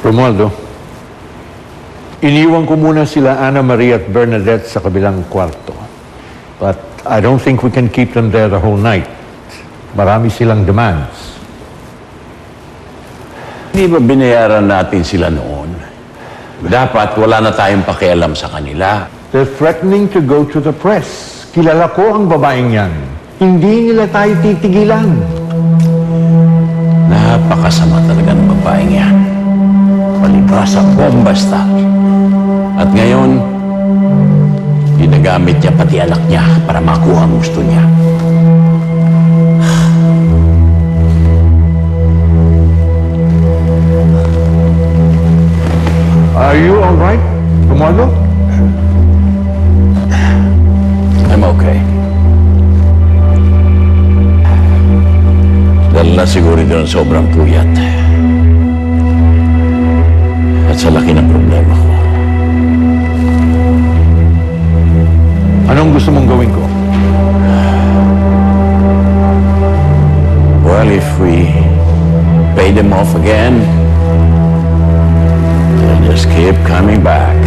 Romualdo, iniwan ko muna sila Ana Maria at Bernadette sa kabilang kwarto. But I don't think we can keep them there the whole night. Marami silang demands. Hindi ba binayaran natin sila noon? Dapat wala na tayong pakialam sa kanila. They're threatening to go to the press. Kilala ko ang babaeng yan. Hindi nila tayo titigilan. Napakasama talaga ng babaeng yan. Palibhasa, bombasta. At ngayon, ginagamit niya pati anak niya para makuha ang gusto niya. Are you all right, Romualdo? I'm okay. Dahil na siguro ito ng sobrang puyat. At sa laki ng problema ko. Anong gusto mong gawin ko? Well, if we pay them off again, they'll just keep coming back.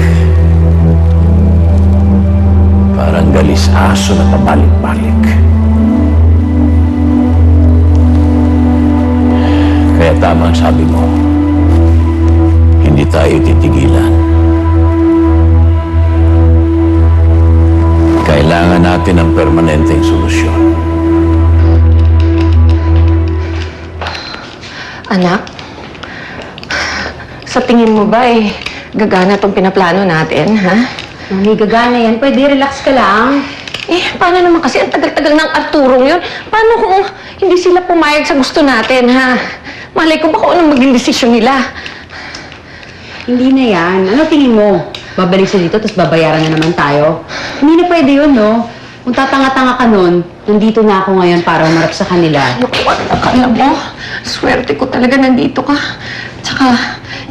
Parang galis aso na pabalik-balik. Kaya tama ang sabi mo, hindi tayo titigilan. Kailangan natin ng permanenteng solusyon. Anak, sa tingin mo ba gagana tong pinaplano natin, ha? Mami, gagana yan. Pwede relax ka lang. Paano naman kasi ang tagal-tagal ng Arturong yun? Paano kung hindi sila pumayag sa gusto natin, ha? Malay ko ba kung anong maging desisyon nila? Hindi na yan. Ano tingin mo? Babalik siya dito, tapos babayaran na naman tayo. Hindi na pwede yun, no? Kung tatanga-tanga ka nun, nandito na ako ngayon para umarap sa kanila. Naku, akala mo, swerte ko talaga nandito ka. Tsaka,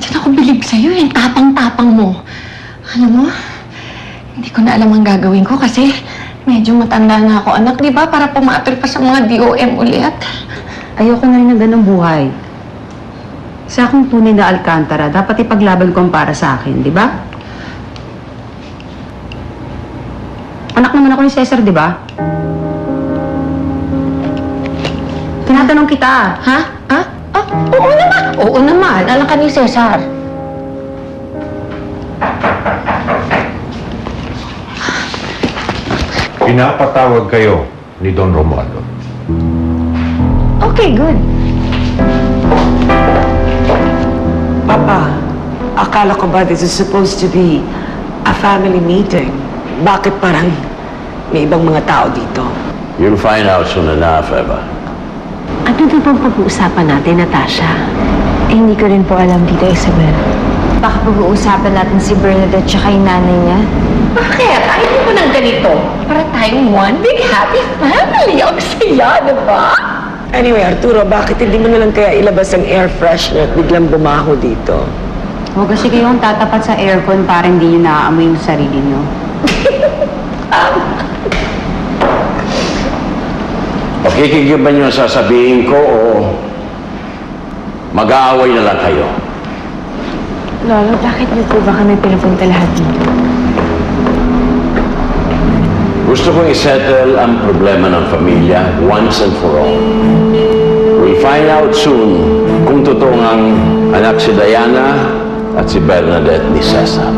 dyan ako bilib sa'yo, yung tapang-tapang mo. Alam mo, hindi ko na alam ang gagawin ko kasi medyo matanda na ako, anak, di ba? Para pumapil pa sa mga DOM ulit. Ayoko na rin ng ganong buhay. Sa akong tunay na Alcantara, dapat ipaglaban ko ang para sa akin, di ba? Anak naman ako ni Cesar, di ba? Tinatanong kita. Ha? Ha? Ah, oo naman. Oo naman. Alam ka ni Cesar. Pinapatawag kayo ni Don Romualdo. Okay, good. Papa, akala ko ba this is supposed to be a family meeting? Bakit parang may ibang mga tao dito? You'll find out soon enough, Eva. Ano na bang pag-uusapan natin, Natasha? Hindi ko rin po alam dito, Isabel. Baka pag-uusapan natin si Bernadette tsaka yung nanay niya. Bakit? Ayaw mo ng ganito. Para tayong one big happy family. Ang saya, di ba? Anyway, Arturo, bakit hindi mo na lang kaya ilabas ang air freshener at biglang bumaho dito? Huwag kasi kayong tatapat sa aircon para hindi nyo naaamoy yung sarili nyo. Pakikigiban niyo ang sasabihin ko o mag-aaway na lang kayo. Lolo, bakit niyo po ba kami pinapunta lahat dito? Gusto kong isettle ang problema ng pamilya once and for all. We'll find out soon kung totoong ang anak si Diana at si Bernadette ni Cesar.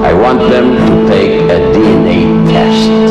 I want them to take a DNA test.